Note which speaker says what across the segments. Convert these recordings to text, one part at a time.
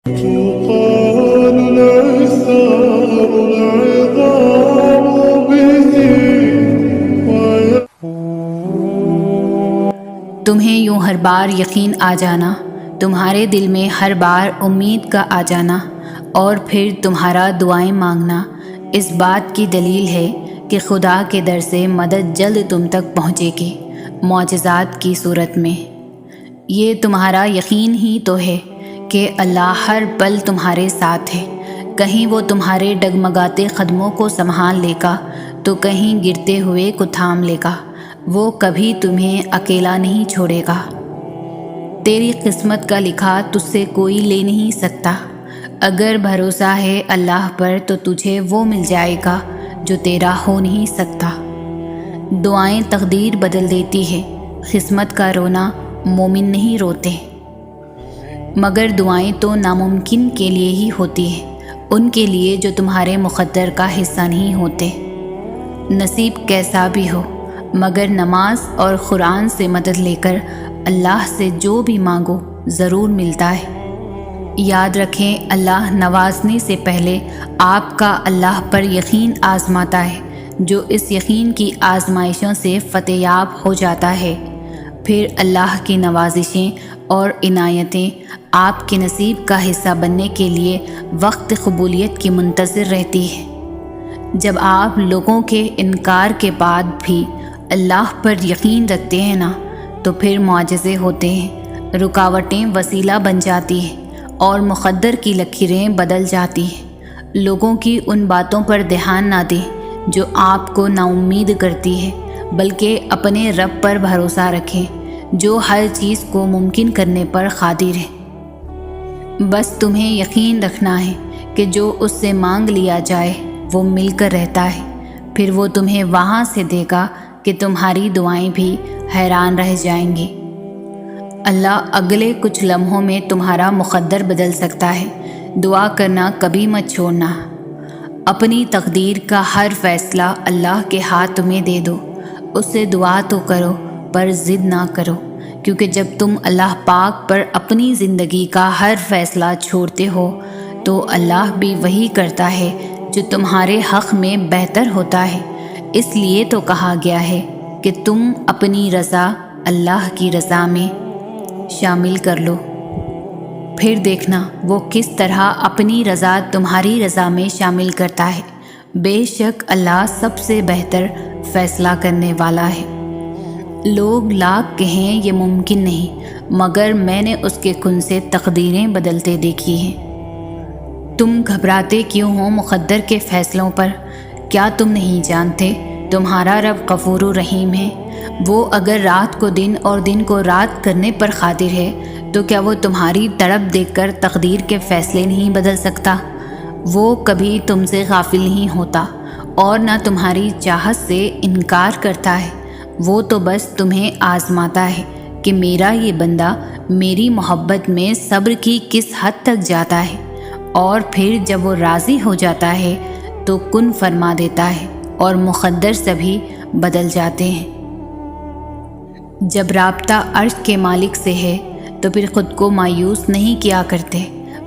Speaker 1: تقال العصام العظام به
Speaker 2: تمہیں یوں ہر بار یقین آ جانا، تمہارے دل میں ہر بار امید کا آ جانا، اور پھر تمہارا دعائیں مانگنا اس بات کی دلیل ہے کہ خدا کے در سے مدد جلد تم تک پہنچے گی، معجزات کی صورت میں۔ یہ تمہارا یقین ہی تو ہے کہ اللہ ہر پل تمہارے ساتھ ہے، کہیں وہ تمہارے ڈگمگاتے قدموں کو سنبھال لے گا تو کہیں گرتے ہوئے کو تھام لے گا، وہ کبھی تمہیں اکیلا نہیں چھوڑے گا۔ تیری قسمت کا لکھا تجھ سے کوئی لے نہیں سکتا، اگر بھروسہ ہے اللہ پر تو تجھے وہ مل جائے گا جو تیرا ہو نہیں سکتا۔ دعائیں تقدیر بدل دیتی ہے، قسمت کا رونا مومن نہیں روتے، مگر دعائیں تو ناممکن کے لیے ہی ہوتی ہیں، ان کے لیے جو تمہارے مقدر کا حصہ نہیں ہوتے۔ نصیب کیسا بھی ہو، مگر نماز اور قرآن سے مدد لے کر اللہ سے جو بھی مانگو ضرور ملتا ہے۔ یاد رکھیں، اللہ نوازنے سے پہلے آپ کا اللہ پر یقین آزماتا ہے، جو اس یقین کی آزمائشوں سے فتح یاب ہو جاتا ہے، پھر اللہ کی نوازشیں اور عنایتیں آپ کے نصیب کا حصہ بننے کے لیے وقت قبولیت کی منتظر رہتی ہے۔ جب آپ لوگوں کے انکار کے بعد بھی اللہ پر یقین رکھتے ہیں نا، تو پھر معجزے ہوتے ہیں، رکاوٹیں وسیلہ بن جاتی ہیں اور مقدر کی لکیریں بدل جاتی ہیں۔ لوگوں کی ان باتوں پر دھیان نہ دیں جو آپ کو نا امید کرتی ہے، بلکہ اپنے رب پر بھروسہ رکھیں جو ہر چیز کو ممکن کرنے پر قادر ہے۔ بس تمہیں یقین رکھنا ہے کہ جو اس سے مانگ لیا جائے وہ مل کر رہتا ہے، پھر وہ تمہیں وہاں سے دے گا کہ تمہاری دعائیں بھی حیران رہ جائیں گی۔ اللہ اگلے کچھ لمحوں میں تمہارا مقدر بدل سکتا ہے، دعا کرنا کبھی مت چھوڑنا۔ اپنی تقدیر کا ہر فیصلہ اللہ کے ہاتھ میں دے دو، اس سے دعا تو کرو پر ضد نہ کرو، کیونکہ جب تم اللہ پاک پر اپنی زندگی کا ہر فیصلہ چھوڑتے ہو تو اللہ بھی وہی کرتا ہے جو تمہارے حق میں بہتر ہوتا ہے۔ اس لیے تو کہا گیا ہے کہ تم اپنی رضا اللہ کی رضا میں شامل کر لو، پھر دیکھنا وہ کس طرح اپنی رضا تمہاری رضا میں شامل کرتا ہے۔ بے شک اللہ سب سے بہتر فیصلہ کرنے والا ہے۔ لوگ لاکھ کہیں یہ ممکن نہیں، مگر میں نے اس کے کن سے تقدیریں بدلتے دیکھی ہیں۔ تم گھبراتے کیوں ہو مقدر کے فیصلوں پر؟ کیا تم نہیں جانتے تمہارا رب غفور و رحیم ہے؟ وہ اگر رات کو دن اور دن کو رات کرنے پر قادر ہے تو کیا وہ تمہاری تڑپ دیکھ کر تقدیر کے فیصلے نہیں بدل سکتا؟ وہ کبھی تم سے غافل نہیں ہوتا اور نہ تمہاری چاہت سے انکار کرتا ہے، وہ تو بس تمہیں آزماتا ہے کہ میرا یہ بندہ میری محبت میں صبر کی کس حد تک جاتا ہے، اور پھر جب وہ راضی ہو جاتا ہے تو کن فرما دیتا ہے اور مقدر سبھی بدل جاتے ہیں۔ جب رابطہ عرش کے مالک سے ہے تو پھر خود کو مایوس نہیں کیا کرتے،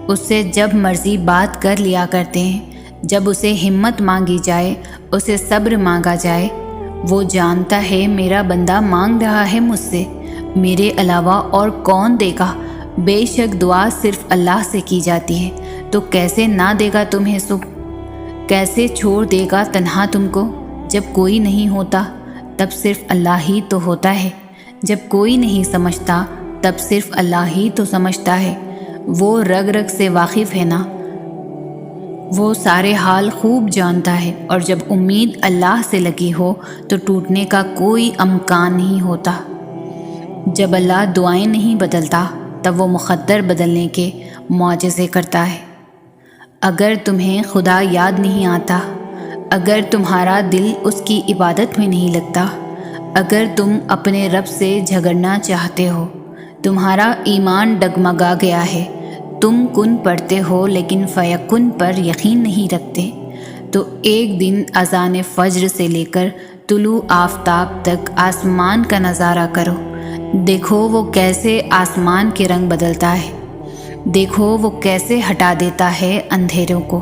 Speaker 2: اس سے جب مرضی بات کر لیا کرتے ہیں۔ جب اسے ہمت مانگی جائے، اسے صبر مانگا جائے، وہ جانتا ہے میرا بندہ مانگ رہا ہے مجھ سے، میرے علاوہ اور کون دے گا؟ بے شک دعا صرف اللہ سے کی جاتی ہے، تو کیسے نہ دے گا تمہیں سکھ؟ کیسے چھوڑ دے گا تنہا تم کو؟ جب کوئی نہیں ہوتا تب صرف اللہ ہی تو ہوتا ہے، جب کوئی نہیں سمجھتا تب صرف اللہ ہی تو سمجھتا ہے۔ وہ رگ رگ سے واقف ہے نا، وہ سارے حال خوب جانتا ہے، اور جب امید اللہ سے لگی ہو تو ٹوٹنے کا کوئی امکان نہیں ہوتا۔ جب اللہ دعائیں نہیں بدلتا تب وہ مقدر بدلنے کے معجزے کرتا ہے۔ اگر تمہیں خدا یاد نہیں آتا، اگر تمہارا دل اس کی عبادت میں نہیں لگتا، اگر تم اپنے رب سے جھگڑنا چاہتے ہو، تمہارا ایمان ڈگمگا گیا ہے، تم کن پڑھتے ہو لیکن فیکن پر یقین نہیں رکھتے، تو ایک دن اذان فجر سے لے کر طلوع آفتاب تک آسمان کا نظارہ کرو، دیکھو وہ کیسے آسمان کے رنگ بدلتا ہے۔ دیکھو وہ کیسے ہٹا دیتا ہے اندھیروں کو،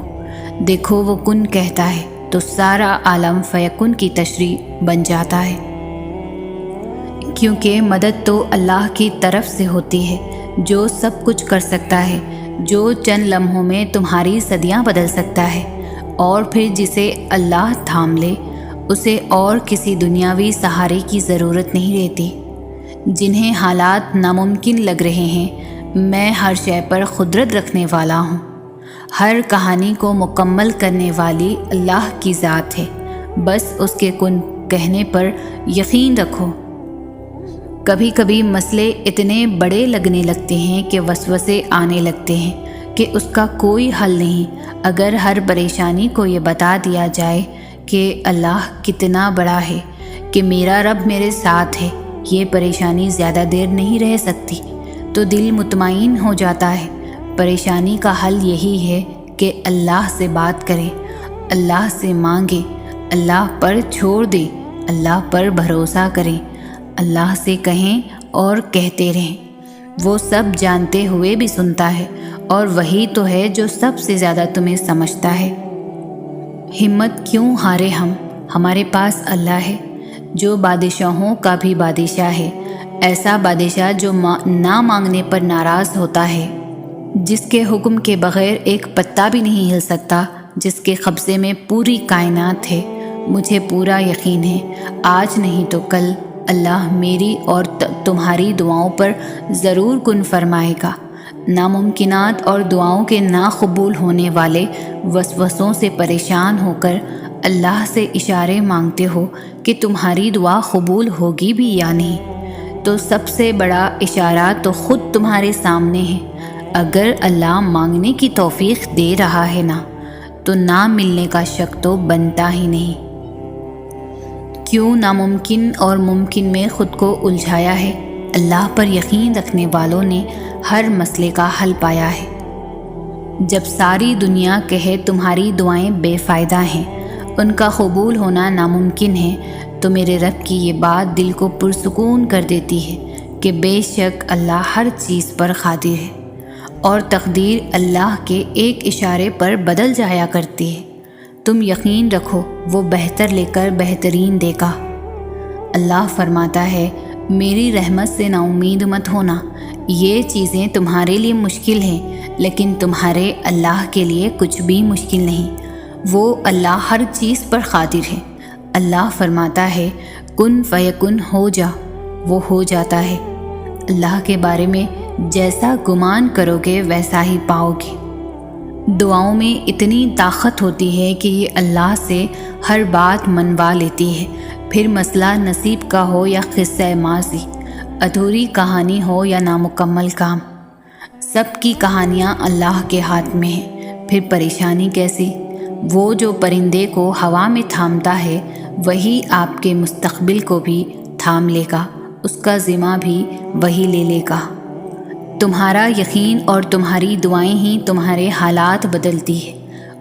Speaker 2: دیکھو وہ کن کہتا ہے تو سارا عالم فیکن کی تشریح بن جاتا ہے۔ کیونکہ مدد تو اللہ کی طرف سے ہوتی ہے جو سب کچھ کر سکتا ہے، جو چند لمحوں میں تمہاری صدیاں بدل سکتا ہے، اور پھر جسے اللہ تھام لے اسے اور کسی دنیاوی سہارے کی ضرورت نہیں رہتی۔ جنہیں حالات ناممکن لگ رہے ہیں، میں ہر شے پر قدرت رکھنے والا ہوں۔ ہر کہانی کو مکمل کرنے والی اللہ کی ذات ہے، بس اس کے کن کہنے پر یقین رکھو۔ کبھی کبھی مسئلے اتنے بڑے لگنے لگتے ہیں کہ وسوسے آنے لگتے ہیں کہ اس کا کوئی حل نہیں۔ اگر ہر پریشانی کو یہ بتا دیا جائے کہ اللہ کتنا بڑا ہے، کہ میرا رب میرے ساتھ ہے، یہ پریشانی زیادہ دیر نہیں رہ سکتی، تو دل مطمئن ہو جاتا ہے۔ پریشانی کا حل یہی ہے کہ اللہ سے بات کریں، اللہ سے مانگیں، اللہ پر چھوڑ دیں، اللہ پر بھروسہ کریں، اللہ سے کہیں اور کہتے رہیں۔ وہ سب جانتے ہوئے بھی سنتا ہے، اور وہی تو ہے جو سب سے زیادہ تمہیں سمجھتا ہے۔ ہمت کیوں ہارے ہم، ہمارے پاس اللہ ہے جو بادشاہوں کا بھی بادشاہ ہے، ایسا بادشاہ جو نہ مانگنے پر ناراض ہوتا ہے، جس کے حکم کے بغیر ایک پتا بھی نہیں ہل سکتا، جس کے قبضے میں پوری کائنات ہے۔ مجھے پورا یقین ہے آج نہیں تو کل اللہ میری اور تمہاری دعاؤں پر ضرور کن فرمائے گا۔ ناممکنات اور دعاؤں کے ناقبول ہونے والے وسوسوں سے پریشان ہو کر اللہ سے اشارے مانگتے ہو کہ تمہاری دعا قبول ہوگی بھی یا نہیں، تو سب سے بڑا اشارہ تو خود تمہارے سامنے ہے۔ اگر اللہ مانگنے کی توفیق دے رہا ہے نا، تو نہ ملنے کا شک تو بنتا ہی نہیں۔ کیوں ناممکن اور ممکن میں خود کو الجھایا ہے؟ اللہ پر یقین رکھنے والوں نے ہر مسئلے کا حل پایا ہے۔ جب ساری دنیا کہے تمہاری دعائیں بے فائدہ ہیں، ان کا قبول ہونا ناممکن ہے، تو میرے رب کی یہ بات دل کو پرسکون کر دیتی ہے کہ بے شک اللہ ہر چیز پر قادر ہے، اور تقدیر اللہ کے ایک اشارے پر بدل جایا کرتی ہے۔ تم یقین رکھو وہ بہتر لے کر بہترین دے گا۔ اللہ فرماتا ہے میری رحمت سے نا امید مت ہونا، یہ چیزیں تمہارے لیے مشکل ہیں، لیکن تمہارے اللہ کے لیے کچھ بھی مشکل نہیں، وہ اللہ ہر چیز پر قادر ہے۔ اللہ فرماتا ہے کن فیکن ہو جا، وہ ہو جاتا ہے۔ اللہ کے بارے میں جیسا گمان کرو گے ویسا ہی پاؤ گے۔ دعاؤں میں اتنی طاقت ہوتی ہے کہ یہ اللہ سے ہر بات منوا لیتی ہے، پھر مسئلہ نصیب کا ہو یا قصہ ماضی، ادھوری کہانی ہو یا نامکمل کام، سب کی کہانیاں اللہ کے ہاتھ میں ہیں۔ پھر پریشانی کیسی؟ وہ جو پرندے کو ہوا میں تھامتا ہے وہی آپ کے مستقبل کو بھی تھام لے گا، اس کا ذمہ بھی وہی لے لے گا۔ تمہارا یقین اور تمہاری دعائیں ہی تمہارے حالات بدلتی ہے،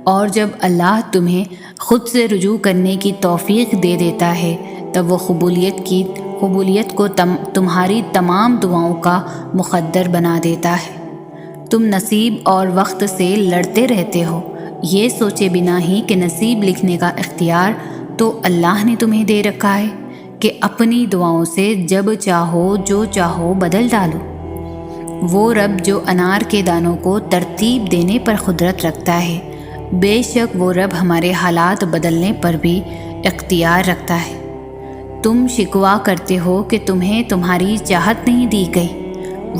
Speaker 2: اور جب اللہ تمہیں خود سے رجوع کرنے کی توفیق دے دیتا ہے تب وہ قبولیت کو تمہاری تمام دعاؤں کا مقدر بنا دیتا ہے۔ تم نصیب اور وقت سے لڑتے رہتے ہو، یہ سوچے بنا ہی کہ نصیب لکھنے کا اختیار تو اللہ نے تمہیں دے رکھا ہے کہ اپنی دعاؤں سے جب چاہو جو چاہو بدل ڈالو۔ وہ رب جو انار کے دانوں کو ترتیب دینے پر قدرت رکھتا ہے، بے شک وہ رب ہمارے حالات بدلنے پر بھی اختیار رکھتا ہے۔ تم شکوہ کرتے ہو کہ تمہیں تمہاری چاہت نہیں دی گئی،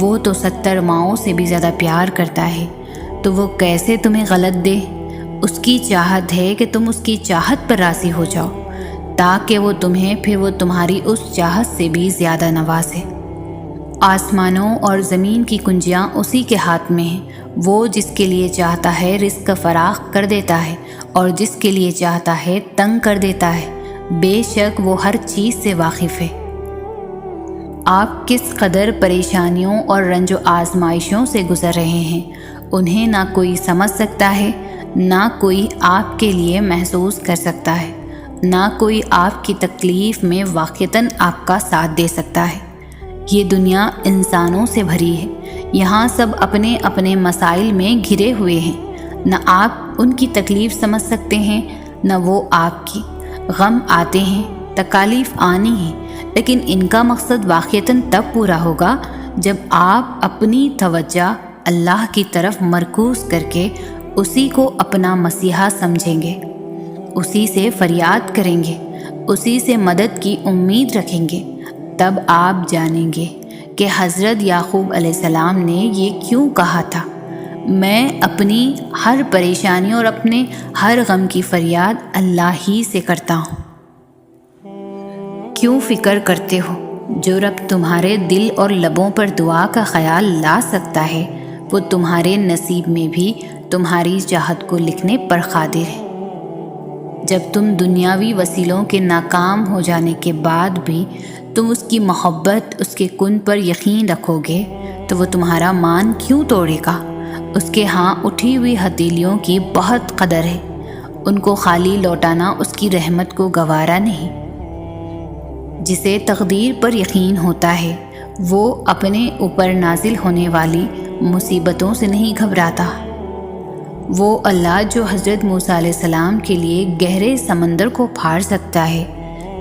Speaker 2: وہ تو 70 ماؤں سے بھی زیادہ پیار کرتا ہے، تو وہ کیسے تمہیں غلط دے؟ اس کی چاہت ہے کہ تم اس کی چاہت پر راضی ہو جاؤ، تاکہ وہ تمہیں پھر وہ تمہاری اس چاہت سے بھی زیادہ نوازے۔ آسمانوں اور زمین کی کنجیاں اسی کے ہاتھ میں ہیں، وہ جس کے لیے چاہتا ہے رزق فراخ کر دیتا ہے، اور جس کے لیے چاہتا ہے تنگ کر دیتا ہے، بے شک وہ ہر چیز سے واقف ہے۔ آپ کس قدر پریشانیوں اور رنج و آزمائشوں سے گزر رہے ہیں، انہیں نہ کوئی سمجھ سکتا ہے، نہ کوئی آپ کے لیے محسوس کر سکتا ہے، نہ کوئی آپ کی تکلیف میں واقعتاً آپ کا ساتھ دے سکتا ہے۔ یہ دنیا انسانوں سے بھری ہے، یہاں سب اپنے اپنے مسائل میں گھرے ہوئے ہیں، نہ آپ ان کی تکلیف سمجھ سکتے ہیں نہ وہ آپ کی۔ غم آتے ہیں، تکالیف آنی ہیں، لیکن ان کا مقصد واقعتاً تب پورا ہوگا جب آپ اپنی توجہ اللہ کی طرف مرکوز کر کے اسی کو اپنا مسیحا سمجھیں گے، اسی سے فریاد کریں گے، اسی سے مدد کی امید رکھیں گے۔ تب آپ جانیں گے کہ حضرت یعقوب علیہ السلام نے یہ کیوں کہا تھا، میں اپنی ہر پریشانی اور اپنے ہر غم کی فریاد اللہ ہی سے کرتا ہوں۔ کیوں فکر کرتے ہو؟ جو رب تمہارے دل اور لبوں پر دعا کا خیال لا سکتا ہے، وہ تمہارے نصیب میں بھی تمہاری چاہت کو لکھنے پر قادر ہے۔ جب تم دنیاوی وسیلوں کے ناکام ہو جانے کے بعد بھی تم اس کی محبت، اس کے کن پر یقین رکھو گے، تو وہ تمہارا مان کیوں توڑے گا؟ اس کے ہاں اٹھی ہوئی ہتھیلیوں کی بہت قدر ہے، ان کو خالی لوٹانا اس کی رحمت کو گوارا نہیں۔ جسے تقدیر پر یقین ہوتا ہے وہ اپنے اوپر نازل ہونے والی مصیبتوں سے نہیں گھبراتا۔ وہ اللہ جو حضرت موسیٰ علیہ السلام کے لیے گہرے سمندر کو پھاڑ سکتا ہے،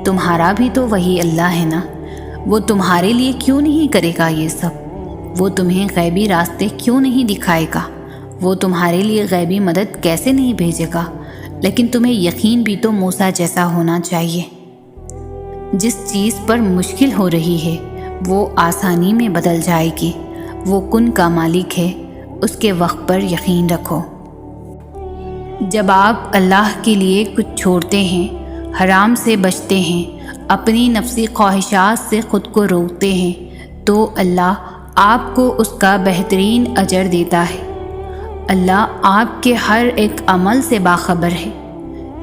Speaker 2: تمہارا بھی تو وہی اللہ ہے نا، وہ تمہارے لیے کیوں نہیں کرے گا یہ سب؟ وہ تمہیں غیبی راستے کیوں نہیں دکھائے گا؟ وہ تمہارے لیے غیبی مدد کیسے نہیں بھیجے گا؟ لیکن تمہیں یقین بھی تو موسیٰ جیسا ہونا چاہیے۔ جس چیز پر مشکل ہو رہی ہے وہ آسانی میں بدل جائے گی۔ وہ کن کا مالک ہے، اس کے وقت پر یقین رکھو۔ جب آپ اللہ کے لیے کچھ چھوڑتے ہیں، حرام سے بچتے ہیں، اپنی نفسی خواہشات سے خود کو روکتے ہیں، تو اللہ آپ کو اس کا بہترین اجر دیتا ہے۔ اللہ آپ کے ہر ایک عمل سے باخبر ہے۔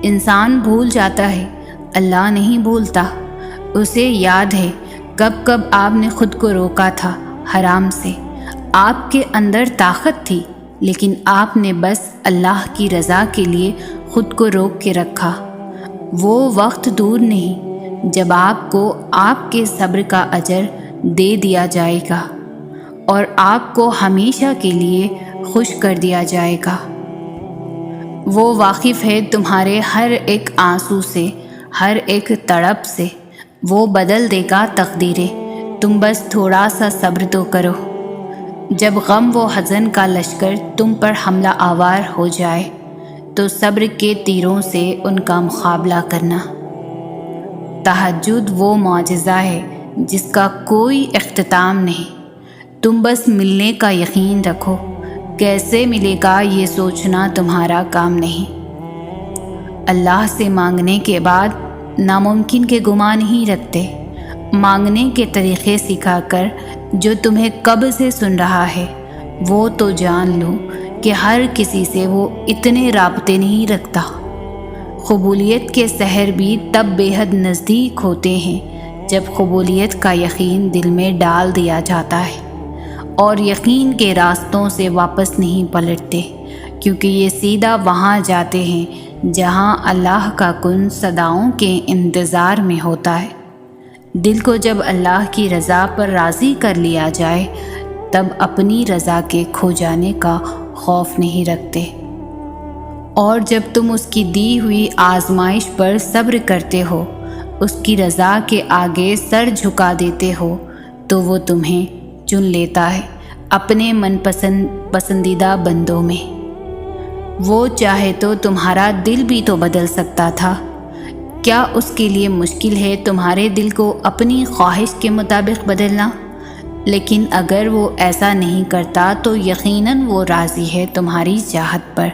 Speaker 2: انسان بھول جاتا ہے، اللہ نہیں بھولتا۔ اسے یاد ہے کب کب آپ نے خود کو روکا تھا حرام سے۔ آپ کے اندر طاقت تھی، لیکن آپ نے بس اللہ کی رضا کے لیے خود کو روک کے رکھا۔ وہ وقت دور نہیں جب آپ کو آپ کے صبر کا اجر دے دیا جائے گا اور آپ کو ہمیشہ کے لیے خوش کر دیا جائے گا۔ وہ واقف ہے تمہارے ہر ایک آنسو سے، ہر ایک تڑپ سے۔ وہ بدل دے گا تقدیریں، تم بس تھوڑا سا صبر تو کرو۔ جب غم و حزن کا لشکر تم پر حملہ آور ہو جائے تو صبر کے تیروں سے ان کا مقابلہ کرنا۔ تہجد وہ معجزہ ہے جس کا کوئی اختتام نہیں۔ تم بس ملنے کا یقین رکھو، کیسے ملے گا یہ سوچنا تمہارا کام نہیں۔ اللہ سے مانگنے کے بعد ناممکن کے گمان نہیں رکھتے۔ مانگنے کے طریقے سکھا کر جو تمہیں کب سے سن رہا ہے وہ تو جان لو کہ ہر کسی سے وہ اتنے رابطے نہیں رکھتا۔ قبولیت کے سحر بھی تب بے حد نزدیک ہوتے ہیں جب قبولیت کا یقین دل میں ڈال دیا جاتا ہے، اور یقین کے راستوں سے واپس نہیں پلٹتے، کیونکہ یہ سیدھا وہاں جاتے ہیں جہاں اللہ کا کن صداؤں کے انتظار میں ہوتا ہے۔ دل کو جب اللہ کی رضا پر راضی کر لیا جائے تب اپنی رضا کے کھو جانے کا خوف نہیں رکھتے، اور جب تم اس کی دی ہوئی آزمائش پر صبر کرتے ہو، اس کی رضا کے آگے سر جھکا دیتے ہو، تو وہ تمہیں چن لیتا ہے اپنے پسندیدہ بندوں میں۔ وہ چاہے تو تمہارا دل بھی تو بدل سکتا تھا۔ کیا اس کے لیے مشکل ہے تمہارے دل کو اپنی خواہش کے مطابق بدلنا؟ لیکن اگر وہ ایسا نہیں کرتا تو یقیناً وہ راضی ہے تمہاری چاہت پر۔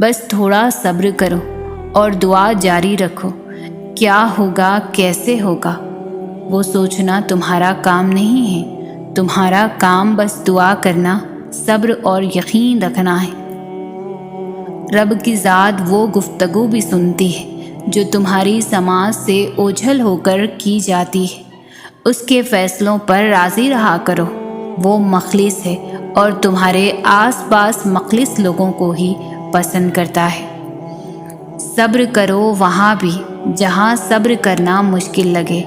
Speaker 2: بس تھوڑا صبر کرو اور دعا جاری رکھو۔ کیا ہوگا، کیسے ہوگا، وہ سوچنا تمہارا کام نہیں ہے۔ تمہارا کام بس دعا کرنا، صبر اور یقین رکھنا ہے۔ رب کی ذات وہ گفتگو بھی سنتی ہے جو تمہاری سماعت سے اوجھل ہو کر کی جاتی ہے۔ اس کے فیصلوں پر راضی رہا کرو، وہ مخلص ہے اور تمہارے آس پاس مخلص لوگوں کو ہی پسند کرتا ہے۔ صبر کرو وہاں بھی جہاں صبر کرنا مشکل لگے،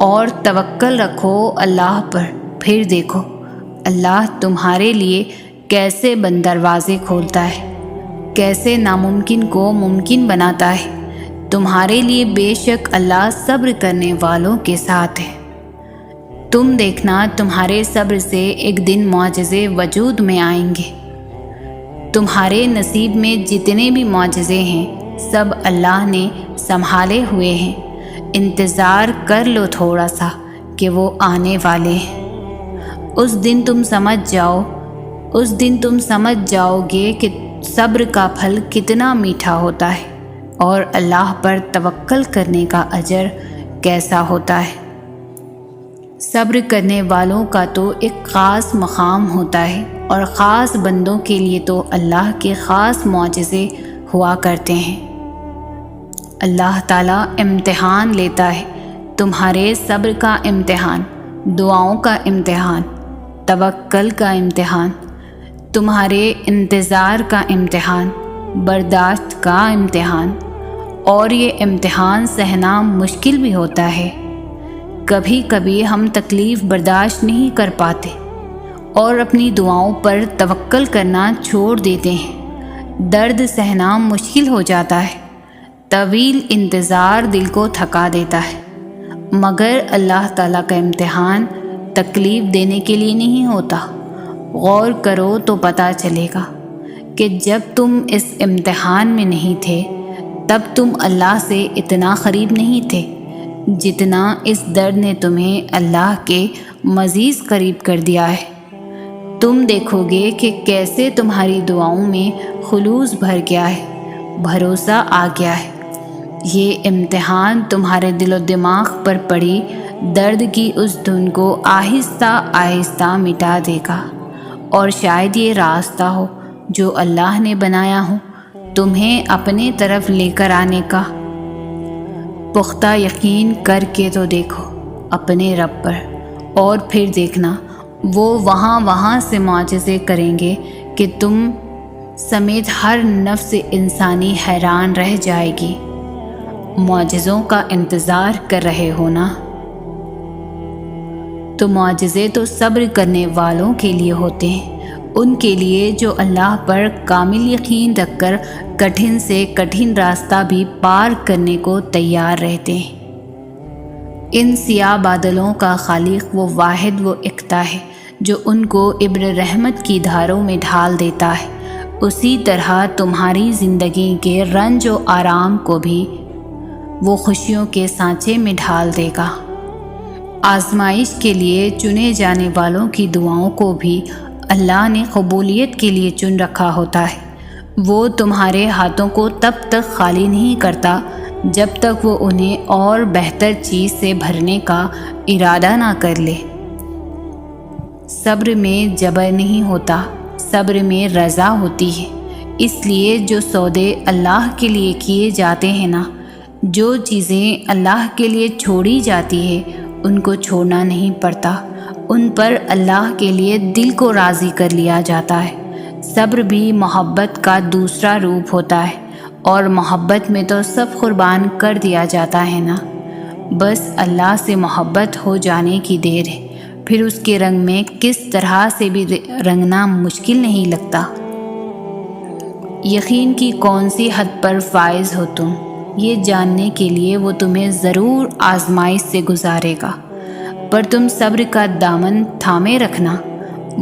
Speaker 2: اور توکل رکھو اللہ پر۔ پھر دیکھو اللہ تمہارے لیے کیسے بند دروازے کھولتا ہے، کیسے ناممکن کو ممکن بناتا ہے۔ تمہارے لیے بے شک اللہ صبر کرنے والوں کے ساتھ ہے۔ تم دیکھنا تمہارے صبر سے ایک دن معجزے وجود میں آئیں گے۔ تمہارے نصیب میں جتنے بھی معجزے ہیں سب اللہ نے سنبھالے ہوئے ہیں۔ انتظار کر لو تھوڑا سا کہ وہ آنے والے ہیں۔ اس دن تم سمجھ جاؤ گے کہ صبر کا پھل کتنا میٹھا ہوتا ہے اور اللہ پر توکل کرنے کا اجر کیسا ہوتا ہے۔ صبر کرنے والوں کا تو ایک خاص مقام ہوتا ہے اور خاص بندوں کے لیے تو اللہ کے خاص معجزے ہوا کرتے ہیں۔ اللہ تعالیٰ امتحان لیتا ہے، تمہارے صبر کا امتحان، دعاؤں کا امتحان، توکل کا امتحان، تمہارے انتظار کا امتحان، برداشت کا امتحان، اور یہ امتحان سہنا مشکل بھی ہوتا ہے۔ کبھی کبھی ہم تکلیف برداشت نہیں کر پاتے اور اپنی دعاؤں پر توکل کرنا چھوڑ دیتے ہیں۔ درد سہنا مشکل ہو جاتا ہے، طویل انتظار دل کو تھکا دیتا ہے، مگر اللہ تعالیٰ کا امتحان تکلیف دینے کے لیے نہیں ہوتا۔ غور کرو تو پتہ چلے گا کہ جب تم اس امتحان میں نہیں تھے تب تم اللہ سے اتنا قریب نہیں تھے جتنا اس درد نے تمہیں اللہ کے مزید قریب کر دیا ہے۔ تم دیکھو گے کہ کیسے تمہاری دعاؤں میں خلوص بھر گیا ہے، بھروسہ آ گیا ہے۔ یہ امتحان تمہارے دل و دماغ پر پڑی درد کی اس دھن کو آہستہ آہستہ مٹا دے گا، اور شاید یہ راستہ ہو جو اللہ نے بنایا ہو تمہیں اپنے طرف لے کر آنے کا۔ پختہ یقین کر کے تو دیکھو اپنے رب پر، اور پھر دیکھنا وہ وہاں سے معجزے کریں گے کہ تم سمیت ہر نفس انسانی حیران رہ جائے گی۔ معجزوں کا انتظار کر رہے ہو نا؟ تو معجزے تو صبر کرنے والوں کے لیے ہوتے ہیں، ان کے لیے جو اللہ پر کامل یقین رکھ کر کٹھن سے کٹھن راستہ بھی پار کرنے کو تیار رہتے ہیں۔ ان سیاہ بادلوں کا خالق وہ واحد و یکتا ہے جو ان کو ابر رحمت کی دھاروں میں ڈھال دیتا ہے۔ اسی طرح تمہاری زندگی کے رنج و آرام کو بھی وہ خوشیوں کے سانچے میں ڈھال دے گا۔ آزمائش کے لیے چنے جانے والوں کی دعاؤں کو بھی اللہ نے قبولیت کے لیے چن رکھا ہوتا ہے۔ وہ تمہارے ہاتھوں کو تب تک خالی نہیں کرتا جب تک وہ انہیں اور بہتر چیز سے بھرنے کا ارادہ نہ کر لے۔ صبر میں جبر نہیں ہوتا، صبر میں رضا ہوتی ہے۔ اس لیے جو سودے اللہ کے لیے کیے جاتے ہیں نا، جو چیزیں اللہ کے لیے چھوڑی جاتی ہے ان کو چھوڑنا نہیں پڑتا، ان پر اللہ کے لیے دل کو راضی کر لیا جاتا ہے۔ صبر بھی محبت کا دوسرا روپ ہوتا ہے، اور محبت میں تو سب قربان کر دیا جاتا ہے نا۔ بس اللہ سے محبت ہو جانے کی دیر ہے، پھر اس کے رنگ میں کس طرح سے بھی رنگنا مشکل نہیں لگتا۔ یقین کی کون سی حد پر فائز ہو تم، یہ جاننے کے لیے وہ تمہیں ضرور آزمائش سے گزارے گا، پر تم صبر کا دامن تھامے رکھنا،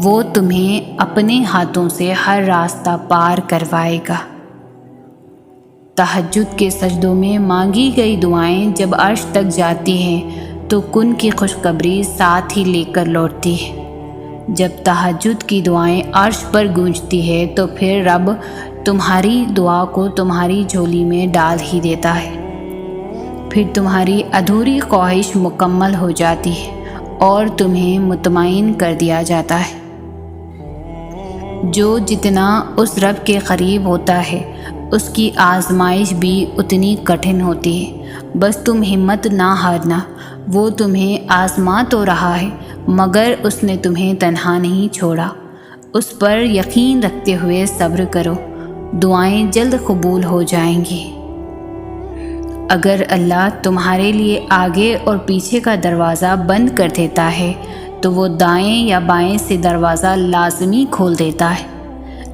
Speaker 2: وہ تمہیں اپنے ہاتھوں سے ہر راستہ پار کروائے گا۔ تہجد کے سجدوں میں مانگی گئی دعائیں جب عرش تک جاتی ہیں تو کن کی خوشخبری ساتھ ہی لے کر لوٹتی ہے۔ جب تہجد کی دعائیں عرش پر گونجتی ہے تو پھر رب تمہاری دعا کو تمہاری جھولی میں ڈال ہی دیتا ہے۔ پھر تمہاری ادھوری خواہش مکمل ہو جاتی ہے اور تمہیں مطمئن کر دیا جاتا ہے۔ جو جتنا اس رب کے قریب ہوتا ہے اس کی آزمائش بھی اتنی کٹھن ہوتی ہے۔ بس تم ہمت نہ ہارنا، وہ تمہیں آزما تو رہا ہے مگر اس نے تمہیں تنہا نہیں چھوڑا۔ اس پر یقین رکھتے ہوئے صبر کرو، دعائیں جلد قبول ہو جائیں گی۔ اگر اللہ تمہارے لیے آگے اور پیچھے کا دروازہ بند کر دیتا ہے تو وہ دائیں یا بائیں سے دروازہ لازمی کھول دیتا ہے،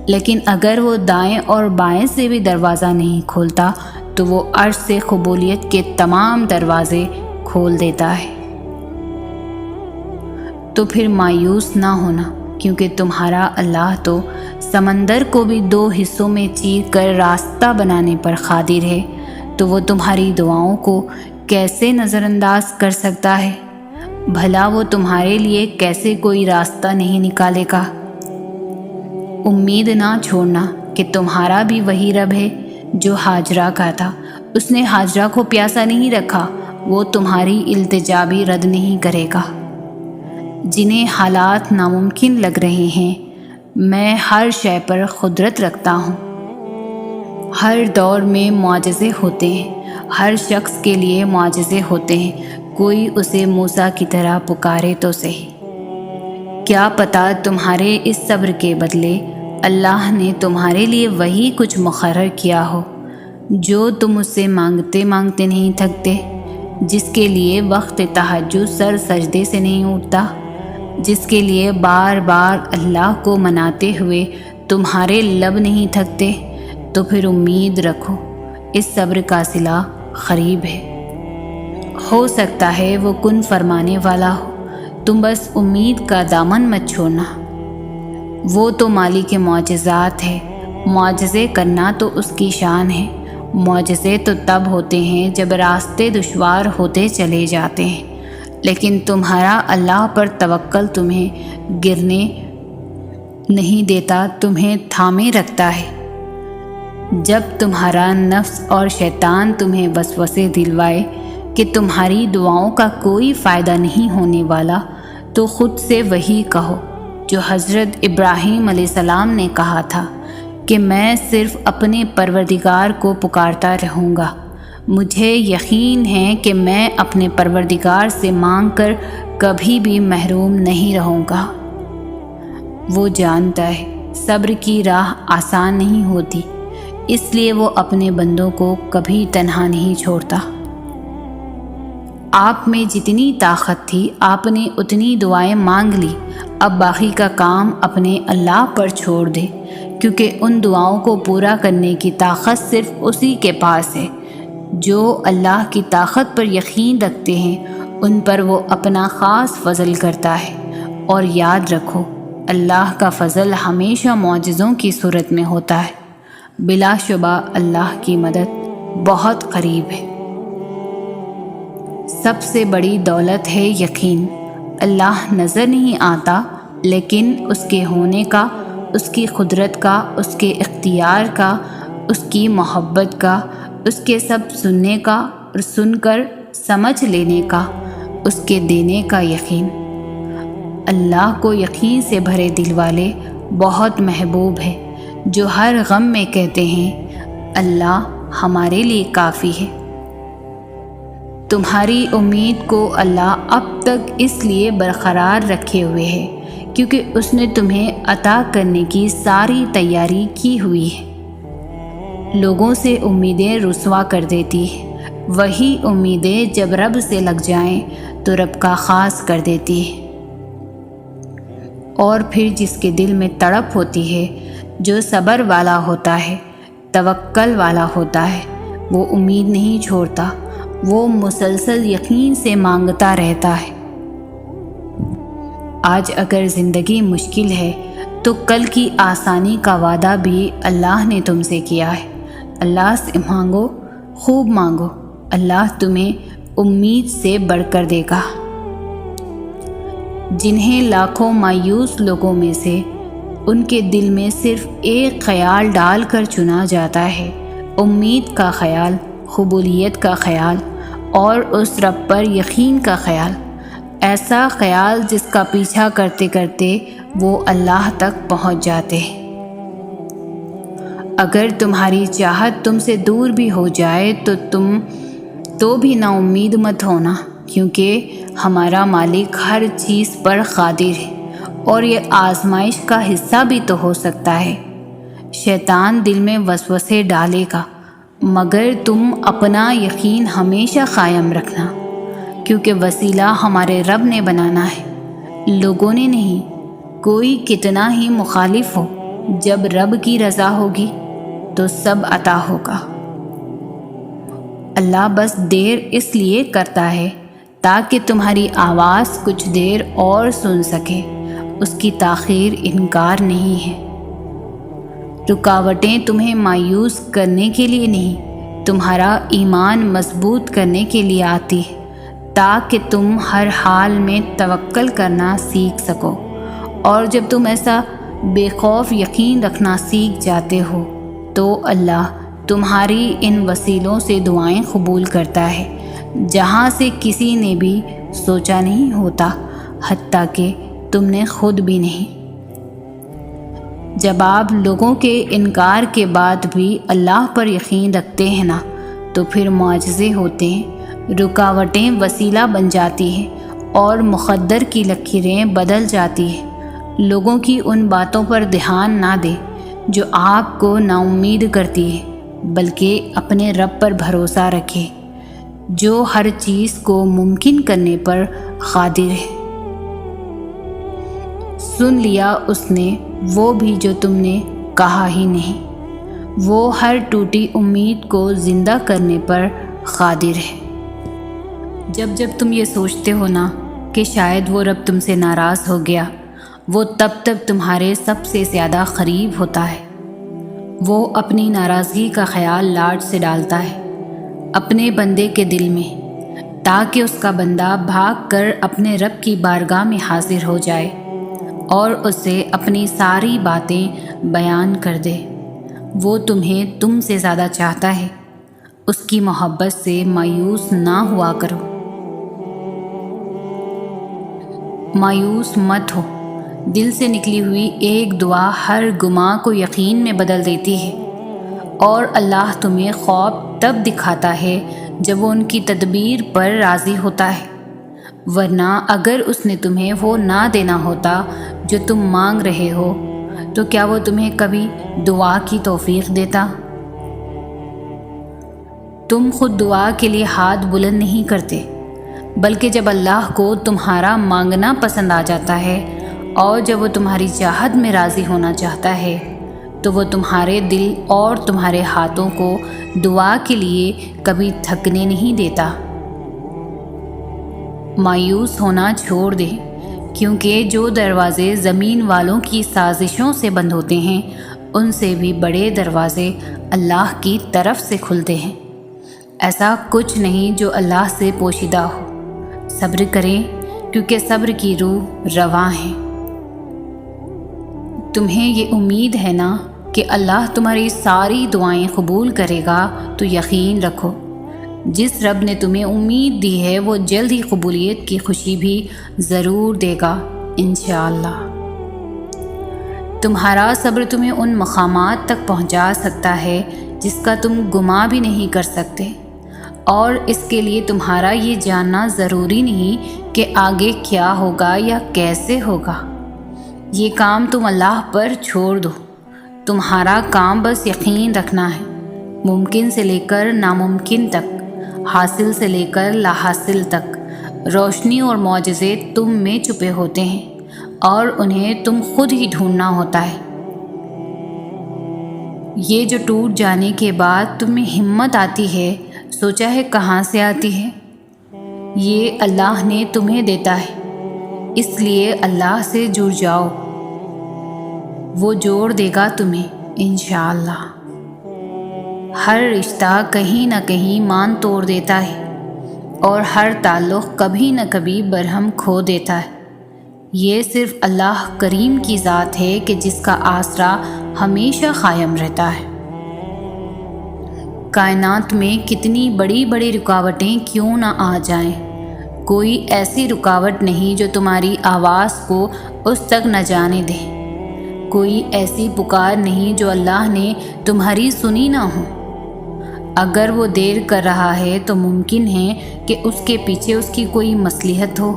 Speaker 2: لیکن اگر وہ دائیں اور بائیں سے بھی دروازہ نہیں کھولتا تو وہ عرش سے قبولیت کے تمام دروازے کھول دیتا ہے۔ تو پھر مایوس نہ ہونا، کیونکہ تمہارا اللہ تو سمندر کو بھی 2 حصوں میں چیر کر راستہ بنانے پر قادر ہے، تو وہ تمہاری دعاؤں کو کیسے نظر انداز کر سکتا ہے؟ بھلا وہ تمہارے لیے کیسے کوئی راستہ نہیں نکالے گا؟ امید نہ چھوڑنا کہ تمہارا بھی وہی رب ہے جو ہاجرہ کا تھا۔ اس نے ہاجرہ کو پیاسا نہیں رکھا، وہ تمہاری التجا بھی رد نہیں کرے گا۔ جنہیں حالات ناممکن لگ رہے ہیں، میں ہر شے پر قدرت رکھتا ہوں۔ ہر دور میں معجزے ہوتے ہیں، ہر شخص کے لیے معجزے ہوتے ہیں، کوئی اسے موسیٰ کی طرح پکارے تو صحیح۔ کیا پتہ تمہارے اس صبر کے بدلے اللہ نے تمہارے لیے وہی کچھ مقرر کیا ہو جو تم اس سے مانگتے مانگتے نہیں تھکتے، جس کے لیے وقت تہجد سر سجدے سے نہیں اٹھتا، جس کے لیے بار بار اللہ کو مناتے ہوئے تمہارے لب نہیں تھکتے۔ تو پھر امید رکھو، اس صبر کا صلہ قریب ہے۔ ہو سکتا ہے وہ کن فرمانے والا ہو، تم بس امید کا دامن مت چھوڑنا۔ وہ تو مالک معجزات ہے، معجزے کرنا تو اس کی شان ہے۔ معجزے تو تب ہوتے ہیں جب راستے دشوار ہوتے چلے جاتے ہیں، لیکن تمہارا اللہ پر توکل تمہیں گرنے نہیں دیتا، تمہیں تھامے رکھتا ہے۔ جب تمہارا نفس اور شیطان تمہیں وسوسے دلوائے کہ تمہاری دعاؤں کا کوئی فائدہ نہیں ہونے والا، تو خود سے وہی کہو جو حضرت ابراہیم علیہ السلام نے کہا تھا کہ میں صرف اپنے پروردگار کو پکارتا رہوں گا، مجھے یقین ہے کہ میں اپنے پروردگار سے مانگ کر کبھی بھی محروم نہیں رہوں گا۔ وہ جانتا ہے صبر کی راہ آسان نہیں ہوتی، اس لیے وہ اپنے بندوں کو کبھی تنہا نہیں چھوڑتا۔ آپ میں جتنی طاقت تھی آپ نے اتنی دعائیں مانگ لی، اب باقی کا کام اپنے اللہ پر چھوڑ دے، کیونکہ ان دعاؤں کو پورا کرنے کی طاقت صرف اسی کے پاس ہے۔ جو اللہ کی طاقت پر یقین رکھتے ہیں ان پر وہ اپنا خاص فضل کرتا ہے، اور یاد رکھو اللہ کا فضل ہمیشہ معجزوں کی صورت میں ہوتا ہے۔ بلا شبہ اللہ کی مدد بہت قریب ہے۔ سب سے بڑی دولت ہے یقین۔ اللہ نظر نہیں آتا، لیکن اس کے ہونے کا، اس کی قدرت کا، اس کے اختیار کا، اس کی محبت کا، اس کے سب سننے کا اور سن کر سمجھ لینے کا، اس کے دینے کا یقین۔ اللہ کو یقین سے بھرے دل والے بہت محبوب ہے، جو ہر غم میں کہتے ہیں اللہ ہمارے لیے کافی ہے۔ تمہاری امید کو اللہ اب تک اس لیے برقرار رکھے ہوئے ہے کیونکہ اس نے تمہیں عطا کرنے کی ساری تیاری کی ہوئی ہے۔ لوگوں سے امیدیں رسوا کر دیتی ہے، وہی امیدیں جب رب سے لگ جائیں تو رب کا خاص کر دیتی ہے۔ اور پھر جس کے دل میں تڑپ ہوتی ہے، جو صبر والا ہوتا ہے، توکل والا ہوتا ہے، وہ امید نہیں چھوڑتا، وہ مسلسل یقین سے مانگتا رہتا ہے۔ آج اگر زندگی مشکل ہے تو کل کی آسانی کا وعدہ بھی اللہ نے تم سے کیا ہے۔ اللہ سے مانگو، خوب مانگو، اللہ تمہیں امید سے بڑھ کر دے گا۔ جنہیں لاکھوں مایوس لوگوں میں سے ان کے دل میں صرف ایک خیال ڈال کر چنا جاتا ہے، امید کا خیال، قبولیت کا خیال اور اس رب پر یقین کا خیال، ایسا خیال جس کا پیچھا کرتے کرتے وہ اللہ تک پہنچ جاتے ہیں۔ اگر تمہاری چاہت تم سے دور بھی ہو جائے تو تم تو بھی نا امید مت ہونا، کیونکہ ہمارا مالک ہر چیز پر قادر ہے اور یہ آزمائش کا حصہ بھی تو ہو سکتا ہے۔ شیطان دل میں وسوسے ڈالے گا، مگر تم اپنا یقین ہمیشہ قائم رکھنا، کیونکہ وسیلہ ہمارے رب نے بنانا ہے۔ لوگوں نے نہیں، کوئی کتنا ہی مخالف ہو، جب رب کی رضا ہوگی تو سب عطا ہوگا۔ اللہ بس دیر اس لیے کرتا ہے تاکہ تمہاری آواز کچھ دیر اور سن سکے، اس کی تاخیر انکار نہیں ہے۔ رکاوٹیں تمہیں مایوس کرنے کے لیے نہیں، تمہارا ایمان مضبوط کرنے کے لیے آتی ہے، تاکہ تم ہر حال میں توکل کرنا سیکھ سکو، اور جب تم ایسا بے خوف یقین رکھنا سیکھ جاتے ہو تو اللہ تمہاری ان وسیلوں سے دعائیں قبول کرتا ہے جہاں سے کسی نے بھی سوچا نہیں ہوتا، حتیٰ کہ تم نے خود بھی نہیں۔ جب آپ لوگوں کے انکار کے بعد بھی اللہ پر یقین رکھتے ہیں نا، تو پھر معجزے ہوتے ہیں، رکاوٹیں وسیلہ بن جاتی ہیں اور مقدر کی لکیریں بدل جاتی ہیں۔ لوگوں کی ان باتوں پر دھیان نہ دیں جو آپ کو نا امید کرتی ہے، بلکہ اپنے رب پر بھروسہ رکھیں جو ہر چیز کو ممکن کرنے پر قادر ہے۔ سن لیا اس نے وہ بھی جو تم نے کہا ہی نہیں، وہ ہر ٹوٹی امید کو زندہ کرنے پر قادر ہے۔ جب جب تم یہ سوچتے ہو نا کہ شاید وہ رب تم سے ناراض ہو گیا، وہ تب تمہارے سب سے زیادہ قریب ہوتا ہے۔ وہ اپنی ناراضگی کا خیال لاڈ سے ڈالتا ہے اپنے بندے کے دل میں، تاکہ اس کا بندہ بھاگ کر اپنے رب کی بارگاہ میں حاضر ہو جائے اور اسے اپنی ساری باتیں بیان کر دے۔ وہ تمہیں تم سے زیادہ چاہتا ہے، اس کی محبت سے مایوس نہ ہوا کرو۔ مایوس مت ہو، دل سے نکلی ہوئی ایک دعا ہر گماں کو یقین میں بدل دیتی ہے، اور اللہ تمہیں خواب تب دکھاتا ہے جب وہ ان کی تدبیر پر راضی ہوتا ہے، ورنہ اگر اس نے تمہیں وہ نہ دینا ہوتا جو تم مانگ رہے ہو تو کیا وہ تمہیں کبھی دعا کی توفیق دیتا؟ تم خود دعا کے لیے ہاتھ بلند نہیں کرتے، بلکہ جب اللہ کو تمہارا مانگنا پسند آ جاتا ہے اور جب وہ تمہاری چاہت میں راضی ہونا چاہتا ہے تو وہ تمہارے دل اور تمہارے ہاتھوں کو دعا کے لیے کبھی تھکنے نہیں دیتا۔ مایوس ہونا چھوڑ دے، کیونکہ جو دروازے زمین والوں کی سازشوں سے بند ہوتے ہیں ان سے بھی بڑے دروازے اللہ کی طرف سے کھلتے ہیں۔ ایسا کچھ نہیں جو اللہ سے پوشیدہ ہو۔ صبر کریں، کیونکہ صبر کی روح رواں ہے۔ تمہیں یہ امید ہے نا کہ اللہ تمہاری ساری دعائیں قبول کرے گا، تو یقین رکھو جس رب نے تمہیں امید دی ہے وہ جلد ہی قبولیت کی خوشی بھی ضرور دے گا انشاءاللہ۔ تمہارا صبر تمہیں ان مقامات تک پہنچا سکتا ہے جس کا تم گمان بھی نہیں کر سکتے، اور اس کے لیے تمہارا یہ جاننا ضروری نہیں کہ آگے کیا ہوگا یا کیسے ہوگا۔ یہ کام تم اللہ پر چھوڑ دو، تمہارا کام بس یقین رکھنا ہے۔ ممکن سے لے کر ناممکن تک، حاصل سے لے کر لا حاصل تک، روشنی اور معجزے تم میں چھپے ہوتے ہیں اور انہیں تم خود ہی ڈھونڈنا ہوتا ہے۔ یہ جو ٹوٹ جانے کے بعد تمہیں ہمت آتی ہے، سوچا ہے کہاں سے آتی ہے؟ یہ اللہ نے تمہیں دیتا ہے، اس لیے اللہ سے جڑ جاؤ، وہ جوڑ دے گا تمہیں انشاءاللہ۔ ہر رشتہ کہیں نہ کہیں مان توڑ دیتا ہے، اور ہر تعلق کبھی نہ کبھی برہم کھو دیتا ہے۔ یہ صرف اللہ کریم کی ذات ہے کہ جس کا آسرا ہمیشہ قائم رہتا ہے۔ کائنات میں کتنی بڑی بڑی رکاوٹیں کیوں نہ آ جائیں، کوئی ایسی رکاوٹ نہیں جو تمہاری آواز کو اس تک نہ جانے دے، کوئی ایسی پکار نہیں جو اللہ نے تمہاری سنی نہ ہو۔ اگر وہ دیر کر رہا ہے تو ممکن ہے کہ اس کے پیچھے اس کی کوئی مصلحت ہو،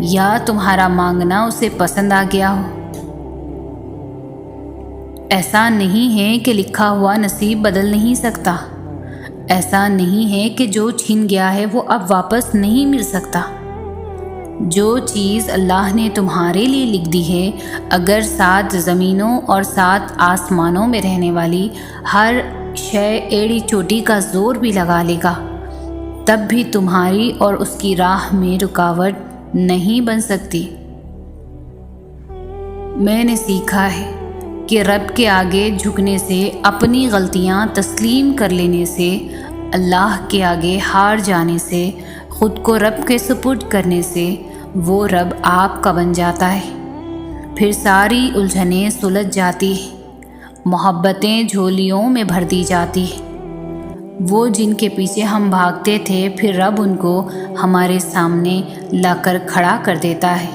Speaker 2: یا تمہارا مانگنا اسے پسند آ گیا ہو۔ ایسا نہیں ہے کہ لکھا ہوا نصیب بدل نہیں سکتا، ایسا نہیں ہے کہ جو چھن گیا ہے وہ اب واپس نہیں مل سکتا۔ جو چیز اللہ نے تمہارے لیے لکھ دی ہے، اگر 7 زمینوں اور 7 آسمانوں میں رہنے والی ہر شے ایڑی چوٹی کا زور بھی لگا لے گا، تب بھی تمہاری اور اس کی راہ میں رکاوٹ نہیں بن سکتی۔ میں نے سیکھا ہے کہ رب کے آگے جھکنے سے، اپنی غلطیاں تسلیم کر لینے سے، اللہ کے آگے ہار جانے سے، خود کو رب کے سپرد کرنے سے وہ رب آپ کا بن جاتا ہے۔ پھر ساری الجھنیں سلجھ جاتی ہیں، محبتیں جھولیوں میں بھر دی جاتی ہیں۔ وہ جن کے پیچھے ہم بھاگتے تھے، پھر رب ان کو ہمارے سامنے لا کر کھڑا کر دیتا ہے۔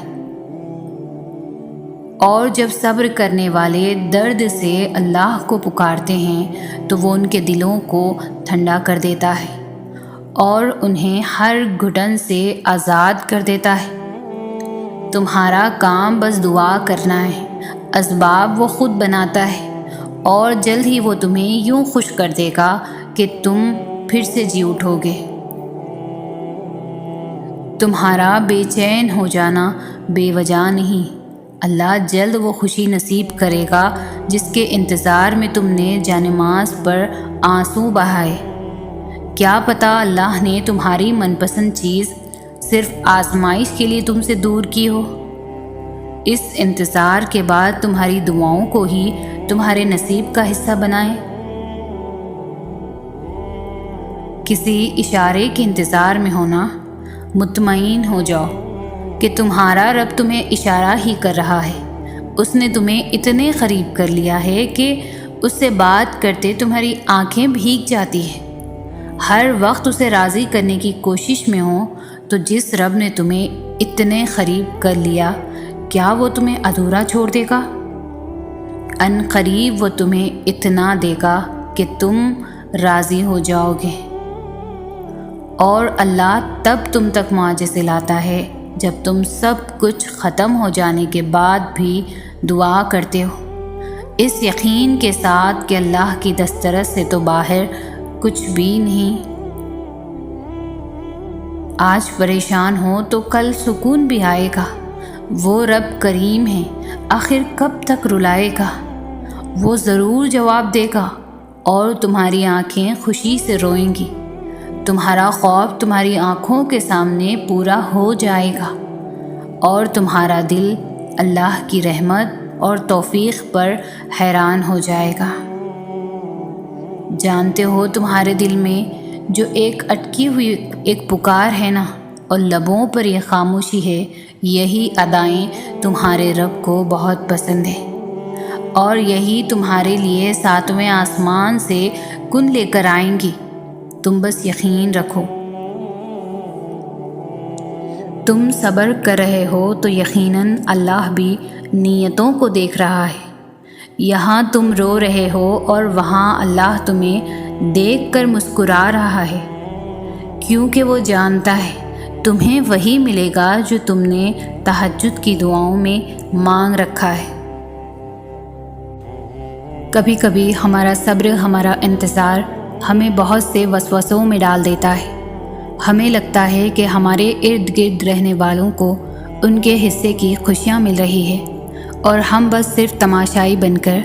Speaker 2: اور جب صبر کرنے والے درد سے اللہ کو پکارتے ہیں تو وہ ان کے دلوں کو ٹھنڈا کر دیتا ہے اور انہیں ہر گھٹن سے آزاد کر دیتا ہے۔ تمہارا کام بس دعا کرنا ہے، اسباب وہ خود بناتا ہے، اور جلد ہی وہ تمہیں یوں خوش کر دے گا کہ تم پھر سے جی اٹھو گے۔ تمہارا بے چین ہو جانا بے وجہ نہیں، اللہ جلد وہ خوشی نصیب کرے گا جس کے انتظار میں تم نے جانماز پر آنسو بہائے۔ کیا پتہ اللہ نے تمہاری من پسند چیز صرف آزمائش کے لیے تم سے دور کی ہو۔ اس انتظار کے بعد تمہاری دعاؤں کو ہی تمہارے نصیب کا حصہ بنائیں۔ کسی اشارے کے انتظار میں ہونا، مطمئن ہو جاؤ کہ تمہارا رب تمہیں اشارہ ہی کر رہا ہے۔ اس نے تمہیں اتنے قریب کر لیا ہے کہ اس سے بات کرتے تمہاری آنکھیں بھیگ جاتی ہیں۔ ہر وقت اسے راضی کرنے کی کوشش میں ہو تو جس رب نے تمہیں اتنے قریب کر لیا، کیا وہ تمہیں ادھورا چھوڑ دے گا؟ ان قریب وہ تمہیں اتنا دے گا کہ تم راضی ہو جاؤ گے۔ اور اللہ تب تم تک معجزے لاتا ہے جب تم سب کچھ ختم ہو جانے کے بعد بھی دعا کرتے ہو، اس یقین کے ساتھ کہ اللہ کی دسترس سے تو باہر کچھ بھی نہیں۔ آج پریشان ہو تو کل سکون بھی آئے گا۔ وہ رب کریم ہے، آخر کب تک رلائے گا؟ وہ ضرور جواب دے گا اور تمہاری آنکھیں خوشی سے روئیں گی۔ تمہارا خوف تمہاری آنکھوں کے سامنے پورا ہو جائے گا اور تمہارا دل اللہ کی رحمت اور توفیق پر حیران ہو جائے گا۔ جانتے ہو تمہارے دل میں جو ایک اٹکی ہوئی ایک پکار ہے نا، اور لبوں پر یہ خاموشی ہے، یہی ادائیں تمہارے رب کو بہت پسند ہے، اور یہی تمہارے لیے 7ویں آسمان سے کن لے کر آئیں گی۔ تم بس یقین رکھو۔ تم صبر کر رہے ہو تو یقیناً اللہ بھی نیتوں کو دیکھ رہا ہے۔ یہاں تم رو رہے ہو اور وہاں اللہ تمہیں دیکھ کر مسکرا رہا ہے، کیونکہ وہ جانتا ہے تمہیں وہی ملے گا جو تم نے تہجد کی دعاؤں میں مانگ رکھا ہے۔ کبھی کبھی ہمارا صبر، ہمارا انتظار ہمیں بہت سے وسوسوں میں ڈال دیتا ہے۔ ہمیں لگتا ہے کہ ہمارے ارد گرد رہنے والوں کو ان کے حصے کی خوشیاں مل رہی ہے اور ہم بس صرف تماشائی بن کر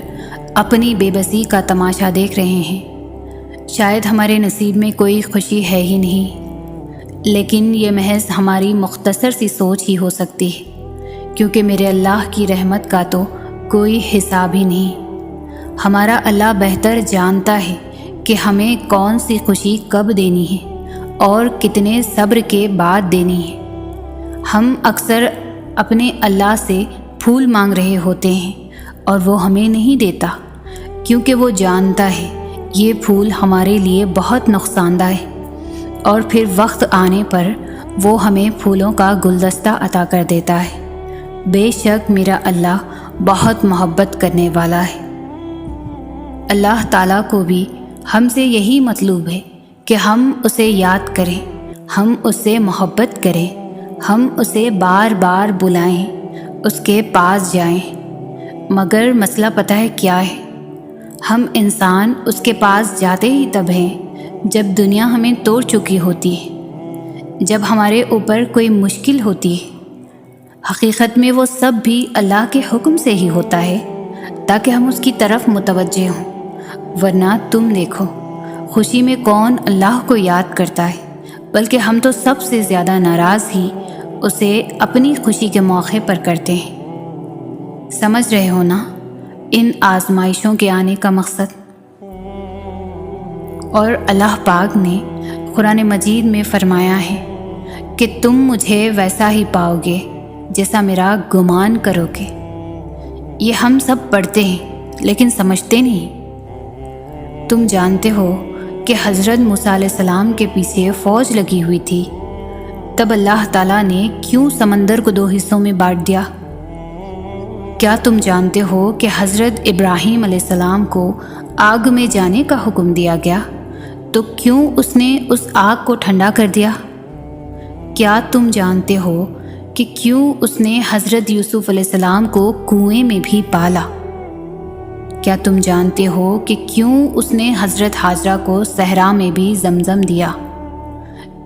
Speaker 2: اپنی بے بسی کا تماشا دیکھ رہے ہیں۔ شاید ہمارے نصیب میں کوئی خوشی ہے ہی نہیں، لیکن یہ محض ہماری مختصر سی سوچ ہی ہو سکتی ہے، کیونکہ میرے اللہ کی رحمت کا تو کوئی حساب ہی نہیں۔ ہمارا اللہ بہتر جانتا ہے کہ ہمیں کون سی خوشی کب دینی ہے اور کتنے صبر کے بعد دینی ہے۔ ہم اکثر اپنے اللہ سے پھول مانگ رہے ہوتے ہیں اور وہ ہمیں نہیں دیتا، کیونکہ وہ جانتا ہے یہ پھول ہمارے لیے بہت نقصان دہ ہے، اور پھر وقت آنے پر وہ ہمیں پھولوں کا گلدستہ عطا کر دیتا ہے۔ بے شک میرا اللہ بہت محبت کرنے والا ہے۔ اللہ تعالیٰ کو بھی ہم سے یہی مطلوب ہے کہ ہم اسے یاد کریں، ہم اس سے محبت کریں، ہم اسے بار بار بلائیں، اس کے پاس جائیں۔ مگر مسئلہ پتہ ہے کیا ہے؟ ہم انسان اس کے پاس جاتے ہی تب ہیں جب دنیا ہمیں توڑ چکی ہوتی ہے، جب ہمارے اوپر کوئی مشکل ہوتی ہے، حقیقت میں وہ سب بھی اللہ کے حکم سے ہی ہوتا ہے تاکہ ہم اس کی طرف متوجہ ہوں، ورنہ تم دیکھو خوشی میں کون اللہ کو یاد کرتا ہے، بلکہ ہم تو سب سے زیادہ ناراض ہی اسے اپنی خوشی کے موقع پر کرتے ہیں۔ سمجھ رہے ہو نا ان آزمائشوں کے آنے کا مقصد؟ اور اللہ پاک نے قرآن مجید میں فرمایا ہے کہ تم مجھے ویسا ہی پاؤ گے جیسا میرا گمان کرو گے۔ یہ ہم سب پڑھتے ہیں لیکن سمجھتے نہیں۔ تم جانتے ہو کہ حضرت موسیٰ علیہ السلام کے پیچھے فوج لگی ہوئی تھی، تب اللہ تعالیٰ نے کیوں سمندر کو 2 حصوں میں بانٹ دیا؟ کیا تم جانتے ہو کہ حضرت ابراہیم علیہ السلام کو آگ میں جانے کا حکم دیا گیا تو کیوں اس نے اس آگ کو ٹھنڈا کر دیا؟ کیا تم جانتے ہو کہ کیوں اس نے حضرت یوسف علیہ السلام کو کنویں میں بھی پالا؟ کیا تم جانتے ہو کہ کیوں اس نے حضرت حاجرہ کو صحرا میں بھی زمزم دیا؟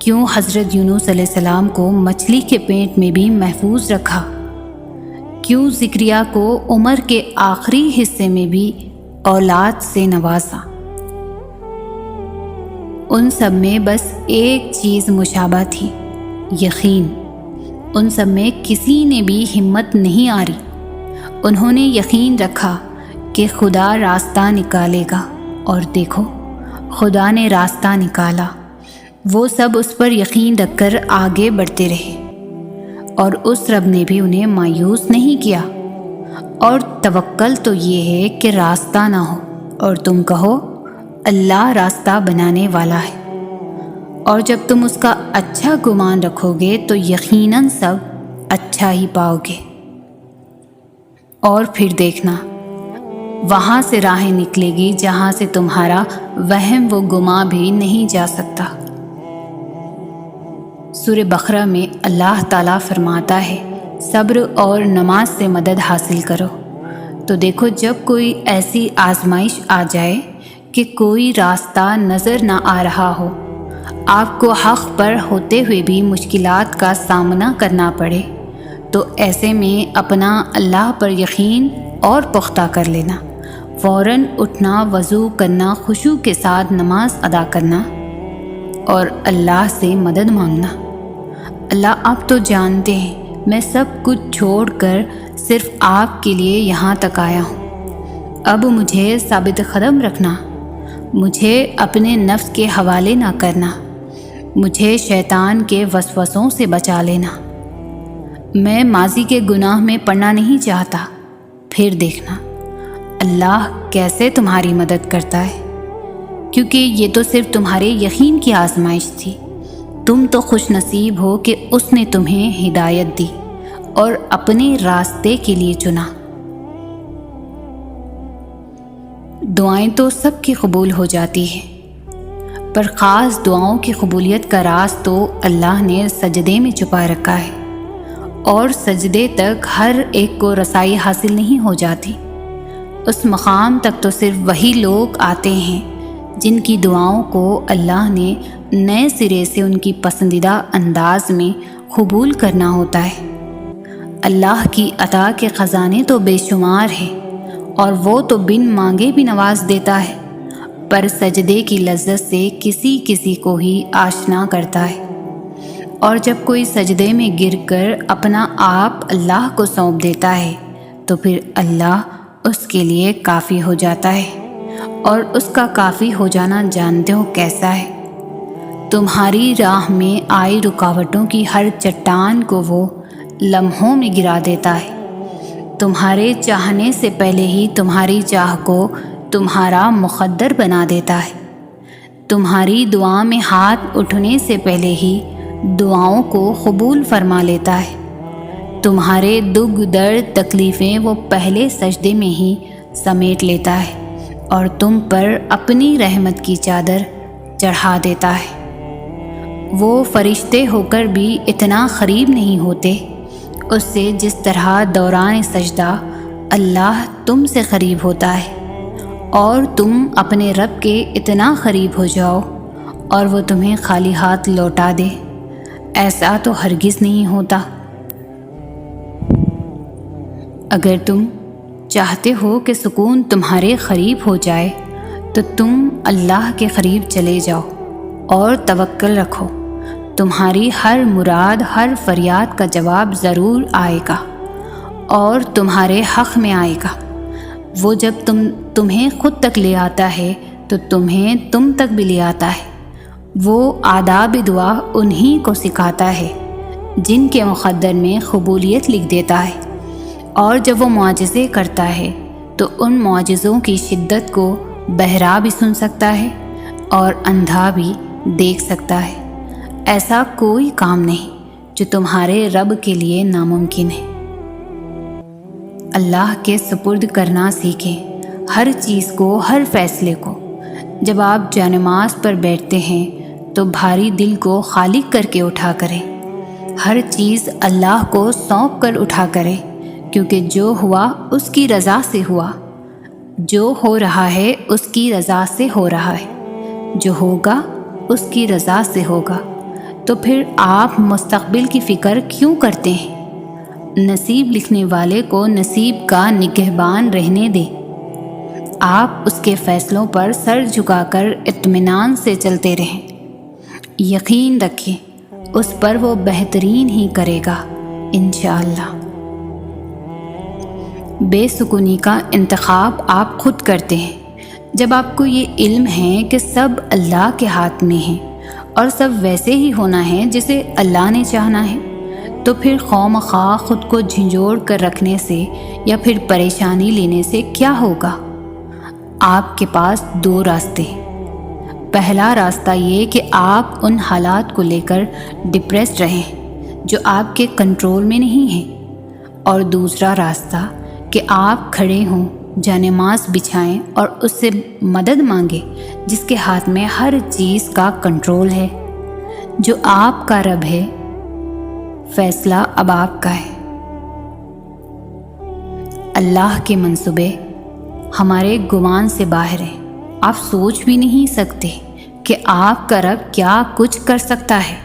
Speaker 2: کیوں حضرت یونس علیہ السلام کو مچھلی کے پیٹ میں بھی محفوظ رکھا؟ کیوں زکریا کو عمر کے آخری حصے میں بھی اولاد سے نوازا؟ ان سب میں بس ایک چیز مشابہ تھی، یقین۔ ان سب میں کسی نے بھی ہمت نہیں آری۔ انہوں نے یقین رکھا کہ خدا راستہ نکالے گا، اور دیکھو خدا نے راستہ نکالا۔ وہ سب اس پر یقین رکھ کر آگے بڑھتے رہے، اور اس رب نے بھی انہیں مایوس نہیں کیا۔ اور توکل تو یہ ہے کہ راستہ نہ ہو اور تم کہو اللہ راستہ بنانے والا ہے، اور جب تم اس کا اچھا گمان رکھو گے تو یقیناً سب اچھا ہی پاؤ گے۔ اور پھر دیکھنا وہاں سے راہیں نکلے گی جہاں سے تمہارا وہم و گمان بھی نہیں جا سکتا۔ سورہ بقرہ میں اللہ تعالیٰ فرماتا ہے صبر اور نماز سے مدد حاصل کرو۔ تو دیکھو جب کوئی ایسی آزمائش آ جائے کہ کوئی راستہ نظر نہ آ رہا ہو، آپ کو حق پر ہوتے ہوئے بھی مشکلات کا سامنا کرنا پڑے، تو ایسے میں اپنا اللہ پر یقین اور پختہ کر لینا، فوراً اٹھنا، وضو کرنا، خشوع کے ساتھ نماز ادا کرنا اور اللہ سے مدد مانگنا۔ اللہ آپ تو جانتے ہیں میں سب کچھ چھوڑ کر صرف آپ کے لیے یہاں تک آیا ہوں۔ اب مجھے ثابت قدم رکھنا، مجھے اپنے نفس کے حوالے نہ کرنا، مجھے شیطان کے وسوسوں سے بچا لینا۔ میں ماضی کے گناہ میں پڑنا نہیں چاہتا۔ پھر دیکھنا اللہ کیسے تمہاری مدد کرتا ہے، کیونکہ یہ تو صرف تمہارے یقین کی آزمائش تھی۔ تم تو خوش نصیب ہو کہ اس نے تمہیں ہدایت دی اور اپنے راستے کے لیے چنا۔ دعائیں تو سب کی قبول ہو جاتی ہیں، پر خاص دعاؤں کی قبولیت کا راز تو اللہ نے سجدے میں چھپا رکھا ہے، اور سجدے تک ہر ایک کو رسائی حاصل نہیں ہو جاتی۔ اس مقام تک تو صرف وہی لوگ آتے ہیں جن کی دعاؤں کو اللہ نے نئے سرے سے ان کی پسندیدہ انداز میں قبول کرنا ہوتا ہے۔ اللہ کی عطا کے خزانے تو بے شمار ہیں، اور وہ تو بن مانگے بھی نواز دیتا ہے، پر سجدے کی لذت سے کسی کسی کو ہی آشنا کرتا ہے۔ اور جب کوئی سجدے میں گر کر اپنا آپ اللہ کو سونپ دیتا ہے تو پھر اللہ اس کے لیے کافی ہو جاتا ہے، اور اس کا کافی ہو جانا جانتے ہو کیسا ہے؟ تمہاری راہ میں آئی رکاوٹوں کی ہر چٹان کو وہ لمحوں میں گرا دیتا ہے۔ تمہارے چاہنے سے پہلے ہی تمہاری چاہ کو تمہارا مقدر بنا دیتا ہے۔ تمہاری دعا میں ہاتھ اٹھنے سے پہلے ہی دعاؤں کو قبول فرما لیتا ہے۔ تمہارے دکھ درد تکلیفیں وہ پہلے سجدے میں ہی سمیٹ لیتا ہے، اور تم پر اپنی رحمت کی چادر چڑھا دیتا ہے۔ وہ فرشتے ہو کر بھی اتنا قریب نہیں ہوتے اس سے جس طرح دوران سجدہ اللہ تم سے قریب ہوتا ہے، اور تم اپنے رب کے اتنا قریب ہو جاؤ اور وہ تمہیں خالی ہاتھ لوٹا دے، ایسا تو ہرگز نہیں ہوتا۔ اگر تم چاہتے ہو کہ سکون تمہارے قریب ہو جائے تو تم اللہ کے قریب چلے جاؤ اور توکل رکھو۔ تمہاری ہر مراد، ہر فریاد کا جواب ضرور آئے گا اور تمہارے حق میں آئے گا۔ وہ جب تمہیں خود تک لے آتا ہے تو تمہیں تم تک بھی لے آتا ہے۔ وہ آداب دعا انہی کو سکھاتا ہے جن کے مقدر میں قبولیت لکھ دیتا ہے، اور جب وہ معجزے کرتا ہے تو ان معجزوں کی شدت کو بہرا بھی سن سکتا ہے اور اندھا بھی دیکھ سکتا ہے۔ ایسا کوئی کام نہیں جو تمہارے رب کے لیے ناممکن ہے۔ اللہ کے سپرد کرنا سیکھیں، ہر چیز کو، ہر فیصلے کو۔ جب آپ جانماز پر بیٹھتے ہیں تو بھاری دل کو خالق کر کے اٹھا کریں۔ ہر چیز اللہ کو سونپ کر اٹھا کریں، کیونکہ جو ہوا اس کی رضا سے ہوا، جو ہو رہا ہے اس کی رضا سے ہو رہا ہے، جو ہوگا اس کی رضا سے ہوگا۔ تو پھر آپ مستقبل کی فکر کیوں کرتے ہیں؟ نصیب لکھنے والے کو نصیب کا نگہبان رہنے دیں۔ آپ اس کے فیصلوں پر سر جھکا کر اطمینان سے چلتے رہیں۔ یقین رکھیں اس پر وہ بہترین ہی کرے گا انشاءاللہ۔ بے سکونی کا انتخاب آپ خود کرتے ہیں۔ جب آپ کو یہ علم ہے کہ سب اللہ کے ہاتھ میں ہے اور سب ویسے ہی ہونا ہے جسے اللہ نے چاہنا ہے، تو پھر خواہ خود کو جھنجھوڑ کر رکھنے سے یا پھر پریشانی لینے سے کیا ہوگا؟ آپ کے پاس دو راستے ہیں۔ پہلا راستہ یہ کہ آپ ان حالات کو لے کر ڈپریسڈ رہیں جو آپ کے کنٹرول میں نہیں ہیں، اور دوسرا راستہ کہ آپ کھڑے ہوں، جانماز بچھائیں اور اس سے مدد مانگیں جس کے ہاتھ میں ہر چیز کا کنٹرول ہے، جو آپ کا رب ہے۔ فیصلہ اب آپ کا ہے۔ اللہ کے منصوبے ہمارے گمان سے باہر ہیں۔ آپ سوچ بھی نہیں سکتے کہ آپ کا رب کیا کچھ کر سکتا ہے۔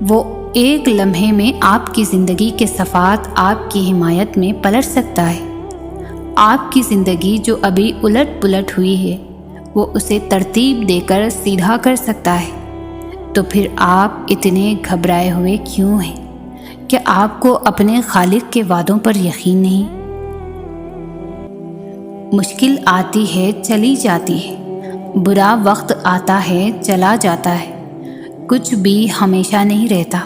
Speaker 2: وہ ایک لمحے میں آپ کی زندگی کے صفات آپ کی حمایت میں پلٹ سکتا ہے۔ آپ کی زندگی جو ابھی الٹ پلٹ ہوئی ہے وہ اسے ترتیب دے کر سیدھا کر سکتا ہے۔ تو پھر آپ اتنے گھبرائے ہوئے کیوں ہیں؟ کیا آپ کو اپنے خالق کے وعدوں پر یقین نہیں؟ مشکل آتی ہے چلی جاتی ہے، برا وقت آتا ہے چلا جاتا ہے، کچھ بھی ہمیشہ نہیں رہتا۔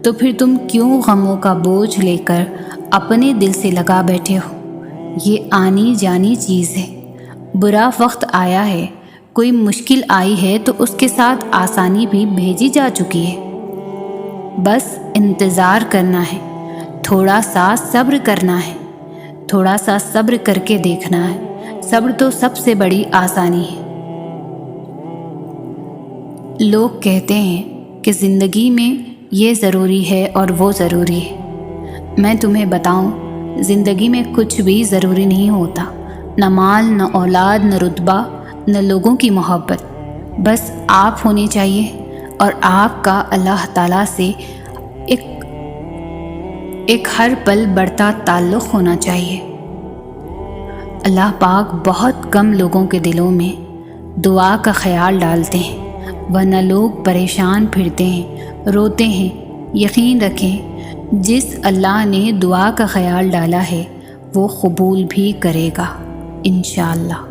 Speaker 2: تو پھر تم کیوں غموں کا بوجھ لے کر اپنے دل سے لگا بیٹھے ہو؟ یہ آنی جانی چیز ہے۔ برا وقت آیا ہے، کوئی مشکل آئی ہے تو اس کے ساتھ آسانی بھی بھیجی جا چکی ہے۔ بس انتظار کرنا ہے، تھوڑا سا صبر کرنا ہے، تھوڑا سا صبر کر کے دیکھنا ہے۔ صبر تو سب سے بڑی آسانی ہے۔ لوگ کہتے ہیں کہ زندگی میں یہ ضروری ہے اور وہ ضروری ہے۔ میں تمہیں بتاؤں، زندگی میں کچھ بھی ضروری نہیں ہوتا، نہ مال، نہ اولاد، نہ رتبہ، نہ لوگوں کی محبت۔ بس آپ ہونی چاہیے اور آپ کا اللہ تعالیٰ سے ایک ہر پل بڑھتا تعلق ہونا چاہیے۔ اللہ پاک بہت کم لوگوں کے دلوں میں دعا کا خیال ڈالتے ہیں، ورنہ لوگ پریشان پھرتے ہیں، روتے ہیں۔ یقین رکھیں جس اللہ نے دعا کا خیال ڈالا ہے وہ قبول بھی کرے گا انشاءاللہ۔